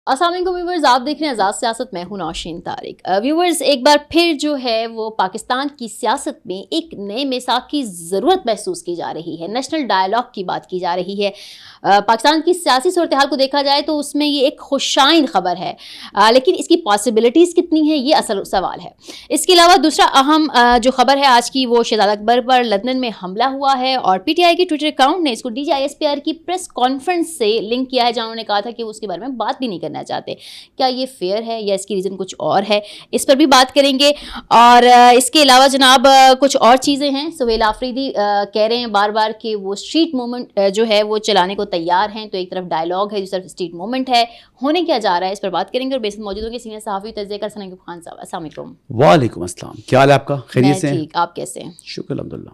السلام علیکم ویورز، آپ دیکھ رہے ہیں آزاد سیاست، میں ہوں نوشین طارق۔ ویورز، ایک بار پھر جو ہے وہ پاکستان کی سیاست میں ایک نئے میثاق کی ضرورت محسوس کی جا رہی ہے، نیشنل ڈائلاگ کی بات کی جا رہی ہے۔ پاکستان کی سیاسی صورتحال کو دیکھا جائے تو اس میں یہ ایک خوشائن خبر ہے، لیکن اس کی پاسبلٹیز کتنی ہیں یہ اصل سوال ہے۔ اس کے علاوہ دوسرا اہم جو خبر ہے آج کی، وہ شہزاد اکبر پر لندن میں حملہ ہوا ہے اور پی ٹی آئی کے ٹویٹر اکاؤنٹ نے اس کو D G I S P R کی پریس کانفرنس سے لنک کیا ہے، جہاں انہوں نے کہا تھا کہ وہ اس کے بارے میں بات بھی نہیں کرنا چاہتے۔ کیا یہ فیئر ہے یا اس کی ریزن کچھ اور ہے؟ اس پر بھی بات کریں گے۔ اور اس کے علاوہ جناب کچھ اور چیزیں ہیں۔ سہیل آفریدی کہہ رہے ہیں بار بار کہ وہ اسٹریٹ موومنٹ جو ہے وہ چلانے کو تیار ہیں، تو ایک طرف ڈائلاگ ہے، دوسری طرف اسٹریٹ موومنٹ ہے، ہونے کیا جا رہا ہے اس پر بات کریں گے۔ اور بیسن موجود ہوں گے سینئر صحافی تجزیہ کار ثنا خان صاحب۔ السلام علیکم۔ وعلیکم السلام، کیا حال ہے آپ کا؟ خیریت سے ہیں؟ ٹھیک، آپ کیسے ہیں؟ شکر الحمدللہ۔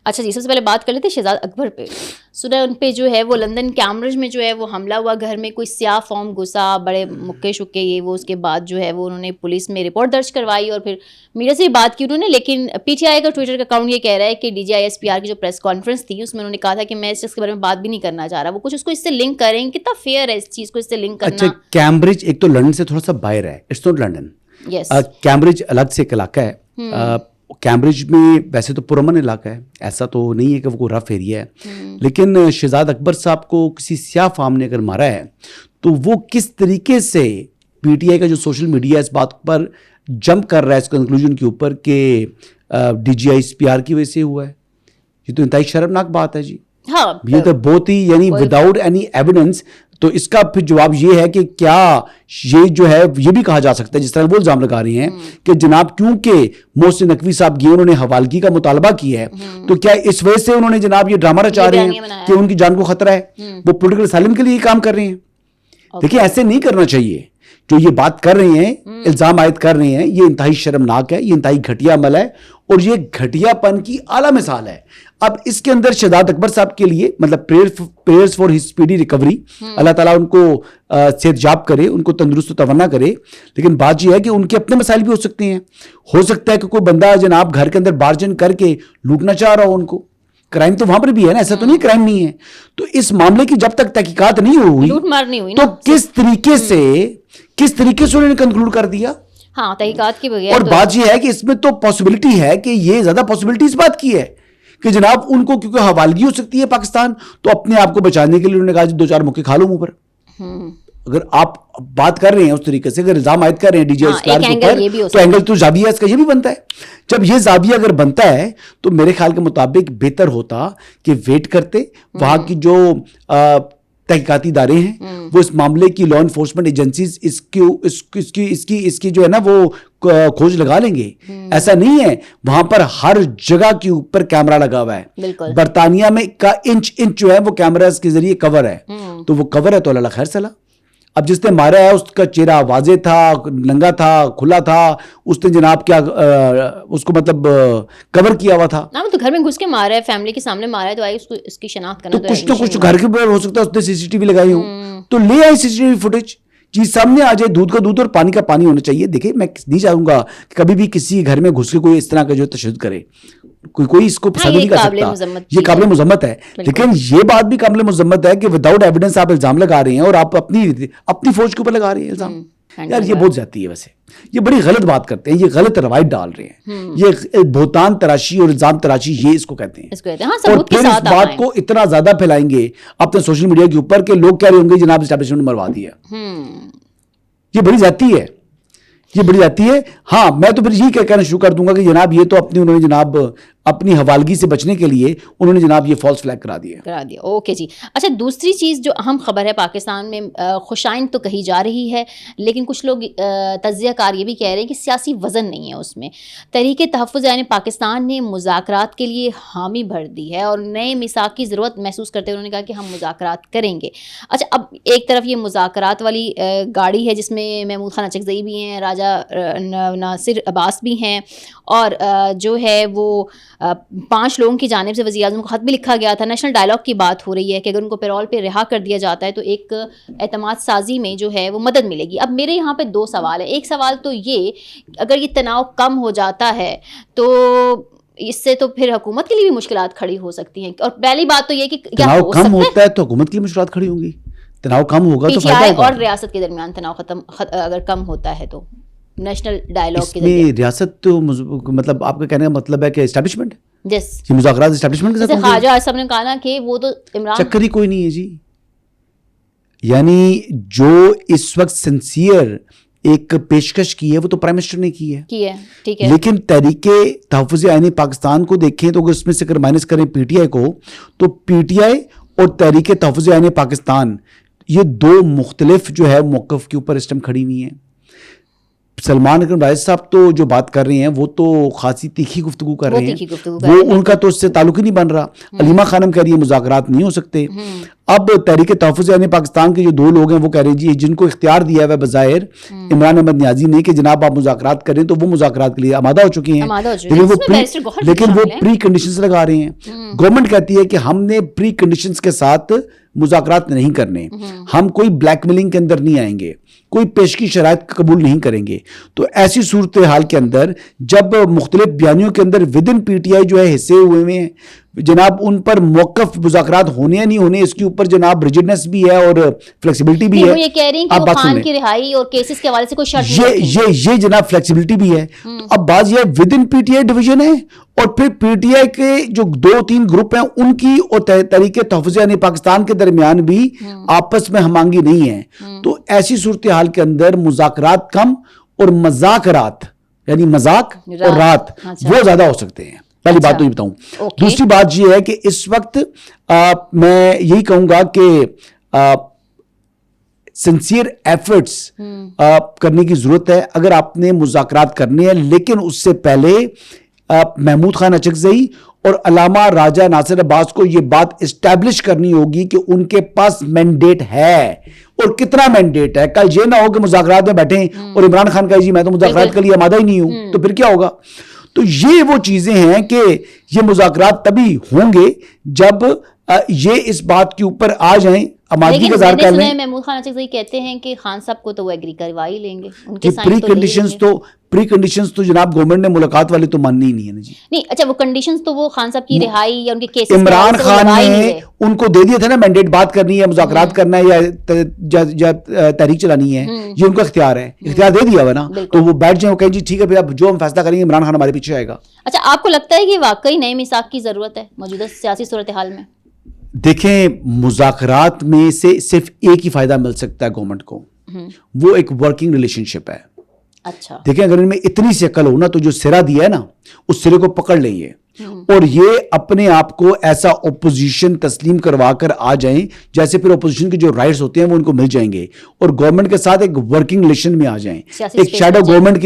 اچھا جی، سب سے پہلے بات کر لیتے ہیں شہزاد اکبر پہ۔ سنا ان پہ جو ہے وہ لندن کیمبرج میں جو ہے وہ حملہ ہوا، گھر میں کوئی سیاہ فام گھسا، بڑے مکے شکے یہ وہ، اس کے بعد جو ہے وہ انہوں نے پولیس میں رپورٹ درج کروائی اور پھر میڈیا سے بھی بات کی انہوں نے۔ لیکن پی ٹی آئی کا ٹویٹر کا اکاؤنٹ یہ کہہ رہا ہے کہ D G I S P R کی جو پریس کانفرنس تھی اس میں انہوں نے کہا تھا کہ میں اس چیز کے بارے میں بات بھی نہیں کرنا چاہ رہا۔ وہ کچھ اس کو اس سے لنک کریں، کتنا فیئر ہے اس چیز کو اس سے لنک کرنا؟ اچھا، کیمبرج ایک تو لندن سے تھوڑا سا باہر ہے، it's not London. Yes, Cambridge الگ سے ایک علاقہ ہے۔ کیمبرج میں ویسے تو پرامن علاقہ ہے، ایسا تو نہیں ہے کہ وہ کوئی رف ایریا ہے، لیکن شہزاد اکبر صاحب کو کسی سیاہ فام نے اگر مارا ہے تو وہ کس طریقے سے پی ٹی آئی کا جو سوشل میڈیا اس بات پر جمپ کر رہا ہے اس کنکلوژن کے اوپر کہ D G I S P R کی وجہ سے ہوا ہے، یہ تو انتہائی شرمناک بات ہے جی۔ ہاں، یہ تو بہت ہی یعنی وداؤٹ اینی ایویڈنس۔ تو اس کا پھر جواب یہ ہے کہ کیا یہ جو ہے یہ بھی کہا جا سکتا ہے، جس طرح وہ الزام لگا رہے ہیں کہ جناب کیونکہ محسن نقوی صاحب یہ انہوں نے حوالگی کا مطالبہ کیا ہے تو کیا اس وجہ سے انہوں نے جناب یہ ڈرامہ رچا رہے ہیں کہ ان کی جان کو خطرہ ہے، وہ پولیٹیکل اسائلم کے لیے کام کر رہے ہیں؟ دیکھیں، ایسے نہیں کرنا چاہیے۔ جو یہ بات کر رہے ہیں، الزام عائد کر رہے ہیں، یہ انتہائی شرمناک ہے، یہ انتہائی گھٹیا عمل ہے اور یہ گھٹیا پن کی اعلیٰ مثال ہے۔ اب اس کے اندر شہزاد اکبر صاحب کے لیے مطلب prayers for his speedy recovery, اللہ تعالیٰ ان کو صحت یاب کرے، ان کو تندرست و توانا کرے۔ لیکن بات یہ ہے کہ ان کے اپنے مسائل بھی ہو سکتے ہیں۔ ہو سکتا ہے کہ کوئی بندہ جناب گھر کے اندر بارجن کر کے لوٹنا چاہ رہا ہو ان کو، کرائم تو وہاں پر بھی ہے نا، ایسا تو نہیں کرائم نہیں ہے۔ تو اس معاملے کی جب تک تحقیقات نہیں ہوئی لوٹ مار نہیں ہوئی تو کس طریقے سے انہوں نے کنکلوڈ کر دیا؟ ہاں، تحقیقات کے بغیر۔ اور بات یہ ہے کہ اس میں تو پاسبلٹی ہے کہ یہ زیادہ پاسبلٹی اس بات کی ہے کہ جناب ان کو کیونکہ حوالگی ہو سکتی ہے پاکستان، تو اپنے آپ کو بچانے کے لیے انہوں نے کہا دو چار موقع کھا لو منہ پر۔ اگر آپ بات کر رہے ہیں اس طریقے سے، اگر الزام عائد کر رہے ہیں ڈی جی ایس کے اوپر، تو اینگل تو زاویہ اس کا یہ بھی بنتا ہے۔ جب یہ زاویہ اگر بنتا ہے تو میرے خیال کے مطابق بہتر ہوتا کہ ویٹ کرتے، وہاں کی جو تحقیقاتی ادارے ہیں وہ اس معاملے کی لا انفورسمنٹ ایجنسیز اس کی جو ہے نا وہ کھوج لگا لیں گے۔ ایسا نہیں ہے، وہاں پر ہر جگہ کے اوپر کیمرہ لگا ہوا ہے۔ برطانیہ میں کا انچ جو ہے وہ کیمراز کے ذریعے کور ہے، تو وہ کور ہے تو اللہ خیر صلاح۔ اب جس نے مارا ہے اس کا چہرہ واضح تھا، ننگا تھا، کھلا تھا، اس نے جناب کیا اس کو مطلب کور کیا ہوا تھا۔ تو گھر میں گھس کے مارا ہے، فیملی کے سامنے مارا ہے، تو آئی اس کی شناخت کرنا تو کچھ گھر کے اوپر ہو سکتا ہے اس نے سی سی ٹی وی لگائی ہوں، تو لے آئی سی سی ٹی وی فوٹیج، چیز سامنے آ جائے، دودھ کا دودھ اور پانی کا پانی ہونا چاہیے۔ دیکھیں، میں نہیں چاہوں گا کہ کبھی بھی کسی گھر میں گھس کے کوئی اس طرح کا جو تشدد کرے، کوئی اس کو پسند نہیں کر سکتا، یہ قابل مذمت ہے۔ لیکن یہ بات بھی قابل مذمت ہے کہ وداؤٹ ایویڈنس آپ الزام لگا رہے ہیں اور آپ اپنی فوج کے اوپر لگا رہے ہیں الزام۔ یار یہ بہت زیادتی ہے، ویسے یہ بڑی غلط بات کرتے ہیں، یہ غلط روایت ڈال رہے ہیں، یہ بہتان تراشی اور الزام تراشی یہ اس کو کہتے ہیں۔ اور پھر اس بات کو اتنا زیادہ پھیلائیں گے اپنے سوشل میڈیا کے اوپر کہ لوگ کہہ رہے ہوں گے جناب اسٹیبلشمنٹ نے مروا دیا۔ یہ بڑی زیادتی ہے، یہ بڑی جاتی ہے۔ ہاں، میں تو پھر یہی کہنا شروع کر دوں گا کہ جناب یہ تو انہوں نے جناب اپنی حوالگی سے بچنے کے لیے انہوں نے جناب یہ فالس فلیگ کرا دیا۔ اوکے جی۔ اچھا، دوسری چیز جو اہم خبر ہے پاکستان میں، خوشائن تو کہی جا رہی ہے لیکن کچھ لوگ تجزیہ کار یہ بھی کہہ رہے ہیں کہ سیاسی وزن نہیں ہے اس میں۔ تحریک تحفظ یعنی پاکستان نے مذاکرات کے لیے حامی بھر دی ہے اور نئے میثاق کی ضرورت محسوس کرتے ہوئے انہوں نے کہا کہ ہم مذاکرات کریں گے۔ اچھا، اب ایک طرف یہ مذاکرات والی گاڑی ہے جس میں محمود خان اچکزئی بھی ہیں، راجہ ناصر عباس بھی ہیں، اور جو ہے وہ 5 لوگوں کی جانب سے وزیر اعظم کو خط بھی لکھا گیا تھا۔ نیشنل ڈائلاگ کی بات ہو رہی ہے کہ اگر ان کو پیرول پہ رہا کر دیا جاتا ہے تو ایک اعتماد سازی میں جو ہے وہ مدد ملے گی۔ اب میرے یہاں پہ 2 سوال ہیں۔ ایک سوال تو یہ، اگر یہ تناؤ کم ہو جاتا ہے تو اس سے تو پھر حکومت کے لیے بھی مشکلات کھڑی ہو سکتی ہیں، اور پہلی بات تو یہ کہ تناؤ کم ہوتا ہے تو حکومت کی مشکلات کھڑی ہوں گی۔ تناؤ کم ہوگا تو فائدہ ہوگا. اور ریاست کے درمیان تناؤ اگر کم ہوتا ہے تو نیشنل ڈائلاگ کے ذریعے ریاست تو مطلب آپ کا کہنے کا مطلب ہے کہ اسٹیبلشمنٹ جس یہ مذاکرات اسٹیبلشمنٹ کے ساتھ خواجہ صاحب نے کہا نا کہ وہ تو عمران چکر ہی کوئی نہیں ہے جی. یعنی جو اس وقت سنسیئر ایک پیشکش کی ہے وہ تو پرائم منسٹر نے کی ہے. ٹھیک ہے, لیکن تحریک تحفظ آئین پاکستان کو دیکھیں تو اگر اس میں سے اگر مائنس کریں پی ٹی آئی کو, تو پی ٹی آئی اور تحریک تحفظ آئین پاکستان یہ دو مختلف جو ہے موقف کے اوپر اس ٹائم کھڑی ہوئی ہیں. سلمان اکرم رائد صاحب تو جو بات کر رہے ہیں وہ تو خاصی تیکھی گفتگو کر رہے ہیں, وہ ان کا تو اس سے تعلق ہی نہیں بن رہا. علیمہ خانم کہہ رہی ہے مذاکرات نہیں ہو سکتے. اب تحریک تحفظ یعنی پاکستان کے جو دو لوگ ہیں وہ کہہ رہے ہیں جی جن کو اختیار دیا ہوا بظاہر عمران احمد نیازی نے کہ جناب آپ مذاکرات کریں, تو وہ مذاکرات کے لیے آمادہ ہو چکے ہیں, لیکن وہ پری کنڈیشنز لگا رہے ہیں. گورنمنٹ کہتی ہے کہ ہم نے پری کنڈیشنز کے ساتھ مذاکرات نہیں کرنے, ہم کوئی بلیک میلنگ کے اندر نہیں آئیں گے, کوئی پیشگی شرائط قبول نہیں کریں گے. تو ایسی صورتحال کے اندر جب مختلف بیانیوں کے اندر ودن پی ٹی آئی جو ہے حصے ہوئے ہیں جناب, ان پر موقف مذاکرات ہونے یا نہیں ہونے اس کے اوپر جناب ریجڈنس بھی ہے اور فلیکسیبلٹی بھی ہے. وہ یہ کہہ رہی ہیں کہ وہ خان کی رہائی اور کیسز کے حوالے سے کوئی شرط یہ جناب فلیکسیبلٹی بھی ہے. تو اب بات یہ with in P T I division ہے, اور پھر پی ٹی آئی کے جو 2-3 گروپ ہیں ان کی اور تحریک تحفظ یعنی پاکستان کے درمیان بھی آپس میں ہم آہنگی نہیں ہے. تو ایسی صورتحال کے اندر مذاکرات کم اور مذاکرات یعنی مذاق اور رات وہ زیادہ ہو سکتے ہیں. پہلی بات تو یہ بتاؤں. دوسری بات یہ ہے کہ اس وقت میں یہی کہوں گا کہ سنسیئر ایفرٹس کرنے کی ضرورت ہے اگر آپ نے مذاکرات کرنے ہیں, لیکن اس سے پہلے محمود خان اچکزئی اور علامہ راجہ ناصر عباس کو یہ بات اسٹیبلش کرنی ہوگی کہ ان کے پاس مینڈیٹ ہے اور کتنا مینڈیٹ ہے. کل یہ نہ ہو کہ مذاکرات میں بیٹھیں اور عمران خان کہے جی میں تو مذاکرات کے لیے آمادہ ہی نہیں ہوں, تو پھر کیا ہوگا. تو یہ وہ چیزیں ہیں کہ یہ مذاکرات تبھی ہوں گے جب یہ اس بات کے اوپر آ جائیں, آمادگی کا اظہار کر لیں. محمود خان اچکزئی کہتے ہیں کہ خان صاحب کو تو وہ ایگری کروا ہی لیں گے, ان کے سائن پری کنڈیشنز تو جناب گورنمنٹ نے ملاقات والے تو ماننی ہی نہیں ہے نا جی. نہیں اچھا وہ کنڈیشنز تو وہ خان صاحب کی رہائی یا ان کے کیسز عمران خان نے ان کو دے دیا تھا نا مینڈیٹ, بات کرنی ہے, مذاکرات کرنا ہے یا تحریک چلانی ہے, یہ ان کا اختیار ہے, اختیار دے دیا ہوا نا, تو وہ بیٹھ جائیں, وہ کہیں جی ٹھیک ہے پھر اب جو ہم فیصلہ کریں گے عمران خان ہمارے پیچھے آئے گا. اچھا آپ کو لگتا ہے کہ واقعی نئے میثاق کی ضرورت ہے موجودہ سیاسی صورتحال میں؟ دیکھیں مذاکرات میں سے صرف ایک ہی فائدہ مل سکتا ہے گورنمنٹ کو, وہ ایک ورکنگ ریلیشن شپ ہے. اچھا دیکھیں اگر ان میں اتنی سی عقل ہو نا تو جو سرا دیا ہے نا اس سرے کو پکڑ لیں یہ, اور یہ اپنے آپ کو ایسا اپوزیشن تسلیم کروا کر آ جائیں جیسے پھر اپوزیشن کے جو رائٹس ہوتے ہیں وہ ان کو مل جائیں گے, اور گورنمنٹ کے ساتھ ایک ورکنگ ریلیشن میں آ جائیں, ایک شیڈو گورنمنٹ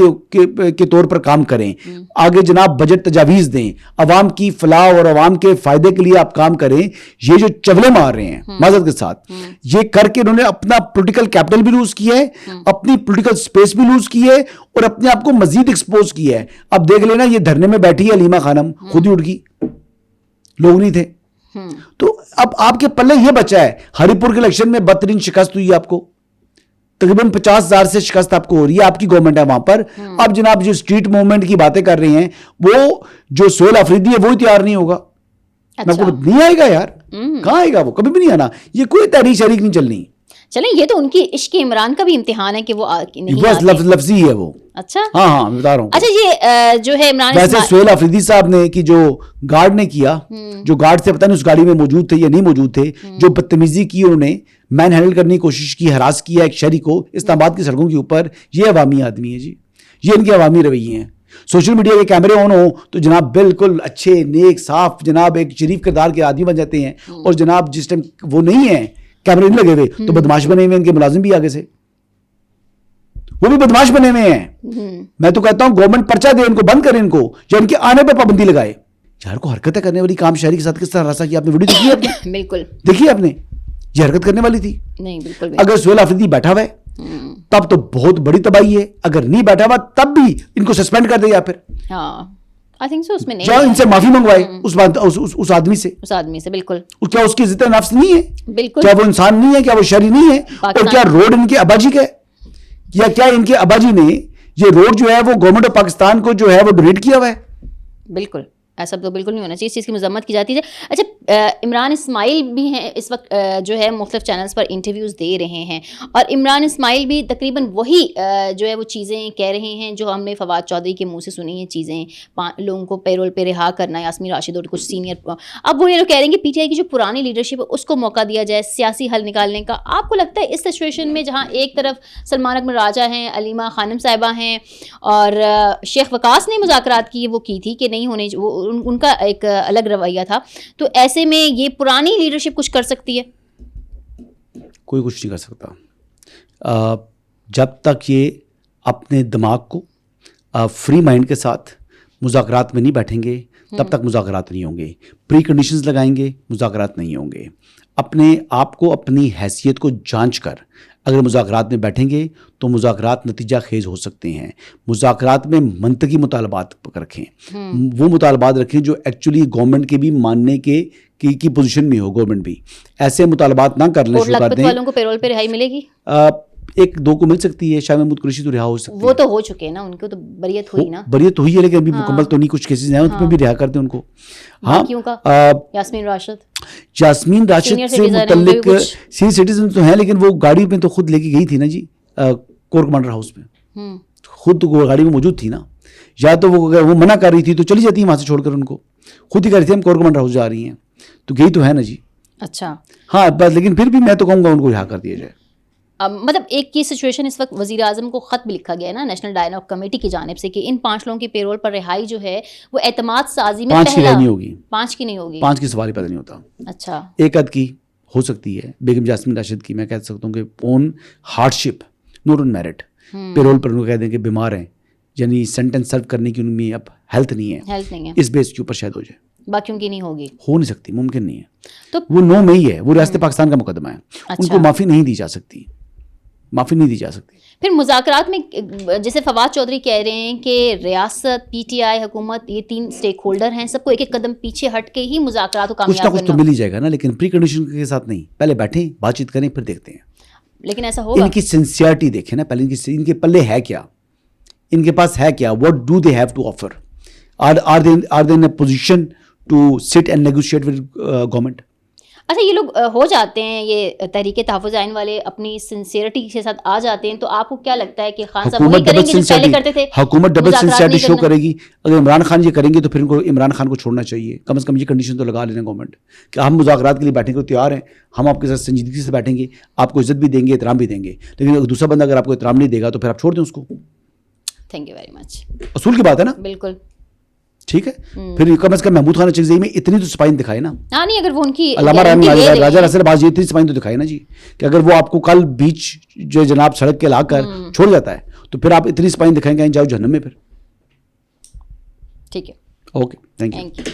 کے طور پر کام کریں, آگے جناب بجٹ تجاویز دیں, عوام کی فلاح اور عوام کے فائدے کے لیے آپ کام کریں. یہ جو چولے مار رہے ہیں معذرت کے ساتھ, یہ کر کے انہوں نے اپنا پولیٹیکل کیپٹل بھی لوز کیا ہے, اپنی پولیٹیکل اسپیس بھی لوز کی ہے, اور اپنے آپ کو مزید ایکسپوز کیا ہے. اب دیکھ لینا یہ دھرنے میں بیٹھی ہے علیمہ خانم, خود ہی اٹھ گئی, لوگ نہیں تھے. تو اب آپ کے پلے یہ بچا ہے, ہری پور کے الیکشن میں بدترین شکست ہوئی آپ کو, تقریباً 50,000 سے شکست آپ کو ہو رہی ہے, آپ کی گورنمنٹ ہے وہاں پر. اب جناب جو اسٹریٹ موومنٹ کی باتیں کر رہے ہیں وہ جو سہیل آفریدی ہے وہی تیار نہیں ہوگا. نہیں آئے گا یار, کہاں آئے گا وہ, کبھی بھی نہیں آنا. یہ کوئی تحریک شریک نہیں چلنی. چلیں یہ تو ان کی عشق عمران کا بھی امتحان ہے کہ وہ لفظی ہے وہ. اچھا ہاں بتا رہا ہوں. اچھا یہ جو ہے عمران ویسے سہیل آفریدی صاحب نے کہ جو گارڈ نے کیا, جو گارڈ سے پتہ نہیں اس گاڑی میں موجود تھے یا نہیں موجود تھے, جو بدتمیزی کی انہوں نے, مین ہینڈل کرنے کی کوشش کی, ہراس کیا ایک شہری کو اسلام آباد کی سڑکوں کے اوپر, یہ عوامی آدمی ہے جی, یہ ان کے عوامی رویے ہیں. سوشل میڈیا کے کیمرے آن ہو تو جناب بالکل اچھے نیک صاف جناب ایک شریف کردار کے آدمی بن جاتے ہیں, اور جناب جس ٹائم وہ نہیں ہے کیمرے نہیں لگے ہوئے تو بدماش بنے ہوئے, ان کے ملازم بھی آگے سے وہ بھی بدماش بنے ہوئے ہیں. میں تو کہتا ہوں گورنمنٹ پرچہ دے ان کو, بند کرے ان کو, یا ان کے آنے پہ پابندی لگائے. یار کو حرکتیں کرنے والی کام شہری کے ساتھ کس طرح راسا کیا, آپ نے ویڈیو دیکھی ہے؟ آپ نے بالکل دیکھی آپ نے, یہ حرکت کرنے والی تھی نہیں. بالکل اگر سہیل آفریدی بیٹھا ہوا ہے تب تو بہت بڑی تباہی ہے, اگر نہیں بیٹھا ہوا تب بھی ان کو سسپینڈ کر دے, یا پھر ان سے معافی منگوائے اس آدمی سے. بالکل کیا اس کی عزت نفس نہیں ہے؟ بالکل. کیا وہ انسان نہیں ہے؟ کیا وہ شہری نہیں ہے؟ اور کیا روڈ ان کے ابا جی کا ہے, یا کیا ان کے ابا جی نے یہ روڈ جو ہے وہ گورنمنٹ آف پاکستان کو جو ہے وہ ڈونیٹ کیا ہوا ہے؟ بالکل. ایسا تو بالکل نہیں ہونا چاہیے, اس چیز کی مذمت کی جاتی ہے. اچھا, عمران اسماعیل بھی ہیں اس وقت جو ہے مختلف چینلز پر انٹرویوز دے رہے ہیں, اور عمران اسماعیل بھی تقریباً وہی جو ہے وہ چیزیں کہہ رہے ہیں جو ہم نے فواد چودھری کے منہ سے سنی ہیں چیزیں, لوگوں کو پیرول پہ رہا کرنا, یاسمین راشد اور کچھ سینئر. اب وہ یہ لوگ کہہ رہے ہیں کہ پی ٹی آئی کی جو پرانی لیڈرشپ ہے اس کو موقع دیا جائے سیاسی حل نکالنے کا. آپ کو لگتا ہے اس سچویشن میں جہاں ایک طرف سلمان اکمل راجہ ہیں, علیمہ خانم صاحبہ ہیں, اور شیخ وقاص نے مذاکرات کی وہ کی تھی کہ نہیں ہونے, وہ ان کا ایک الگ رویہ تھا, تو ایسے میں یہ پرانی لیڈرشپ کچھ کر سکتی ہے؟ کوئی کچھ نہیں کر سکتا جب تک یہ اپنے دماغ کو فری مائنڈ کے ساتھ مذاکرات میں نہیں بیٹھیں گے تب تک مذاکرات نہیں ہوں گے. پری کنڈیشنز لگائیں گے, مذاکرات نہیں ہوں گے. اپنے آپ کو, اپنی حیثیت کو جانچ کر اگر مذاکرات میں بیٹھیں گے تو مذاکرات نتیجہ خیز ہو سکتے ہیں. مذاکرات میں منطقی مطالبات رکھیں, وہ مطالبات رکھیں جو ایکچولی گورنمنٹ کے بھی ماننے کی پوزیشن میں ہو. گورنمنٹ بھی ایسے مطالبات نہ کر لیں. لکھپت والوں کو پیرول پہ رہائی ملے گی, ایک دو کو مل سکتی ہے, شاہ محمود قریشی تو رہا ہو سکتی ہے, وہ تو ہو چکے نا, ان کو تو بریت ہوئی نا, بریت ہوئی ہے لیکن ابھی مکمل تو نہیں, کچھ کیسز ہیں ان پہ بھی رہا کرتے ان کو. ہاں, یاسمین راشد سے متعلق سینئر سٹیزن تو ہیں لیکن وہ گاڑی میں تو خود لے کے گئی تھی نا جی, کور کمانڈر ہاؤس میں خود گاڑی میں موجود تھی نا. یا تو وہ منع کر رہی تھی تو چلی جاتی ہے وہاں سے چھوڑ کر, ان کو خود ہی کر رہی تھی ہم کور کمانڈر ہاؤس جا رہی ہیں, تو گئی تو ہے نا جی. اچھا ہاں, بس لیکن پھر بھی میں تو کہوں گا ان کو رہا کر دیا جائے. مطلب ایک یہ سچویشن اس وقت وزیر اعظم کو خط بھی لکھا گیا ہے نا نیشنل ڈائلاگ کمیٹی کی جانب سے کہ ان 5 لوگوں کی پیرول پر رہائی جو ہے وہ اعتماد سازی میں 5 کی نہیں ہوگی, 5 کی نہیں ہوگی, 5 کی سوال ہی پیدا نہیں ہوتا. اچھا, ایک آدھ کی ہو سکتی ہے, بیگم جاسمین راشد کی میں کہہ سکتا ہوں کہ اون hard ship note on merit, payroll پر ان کو کہہ دیں کہ بیمار ہیں, یعنی سینٹینس سرو کرنے کی ان میں اب ہیلتھ نہیں ہے, اس بیس کے اوپر شاید ہو جائے. باقیوں کی نہیں ہوگی, ہو نہیں سکتی, ممکن نہیں ہے. تو وہ 9 میں ہی ہے, وہ ریاست پاکستان کا مقدمہ ہے, ان کو معافی نہیں دی جا سکتی, معافی نہیں دی جا سکتی. پھر مذاکرات میں جیسے فواد چودھری کہہ رہے ہیں کہ ریاست, پی ٹی آئی, حکومت, یہ 3 اسٹیک ہولڈر ہیں, سب کو ایک ایک قدم پیچھے ہٹ کے ہی مذاکرات کو کامیاب کرنا. کچھ نہ کچھ تو مل ہی جائے گا نا, لیکن پری کنڈیشن کے ساتھ نہیں. پہلے بیٹھیں, بات چیت کریں, پھر دیکھتے ہیں. لیکن ایسا ہوگا, ان کی سنسیئرٹی دیکھیں نا پہلے, ان کے پلے ہے کیا, ان کے پاس ہے کیا, what do they have to offer, are they in a position to sit and negotiate with government. اچھا, یہ لوگ ہو جاتے ہیں, یہ تحریک تحفظ آئین والے اپنی سنسیئرٹی کے ساتھ آ جاتے ہیں, تو آپ کو کیا لگتا ہے کہ خان صاحب وہی کریں گے جو پہلے کرتے تھے؟ حکومت ڈبل سنسیئرٹی شو کرے گی. اگر عمران خان یہ کریں گے تو پھر ان کو عمران خان کو چھوڑنا چاہیے. کم از کم یہ کنڈیشن تو لگا لینا گورنمنٹ کہ ہم مذاکرات کے لیے بیٹھنے کو تیار ہیں, ہم آپ کے ساتھ سنجیدگی سے بیٹھیں گے, آپ کو عزت بھی دیں گے, احترام بھی دیں گے, لیکن دوسرا بندہ اگر آپ کو احترام نہیں دے گا تو پھر آپ چھوڑ دیں اس کو. Thank you very much. اصول کی بات ہے نا. بالکل ٹھیک ہے, پھر کم از کم محمود خان چکزئی میں اتنی تو سپائن دکھائے نا. ہاں نہیں, اگر وہ ان کی علامہ راجہ ناصر عباس یہ اتنی سپائن تو دکھائے نا جی, کہ اگر وہ آپ کو کل بیچ جو جناب سڑک کے لا کر چھوڑ جاتا ہے تو پھر آپ اتنی سپائن دکھائیں گے, جاؤ جہنم میں پھر. ٹھیک ہے, اوکے, تھینک یو.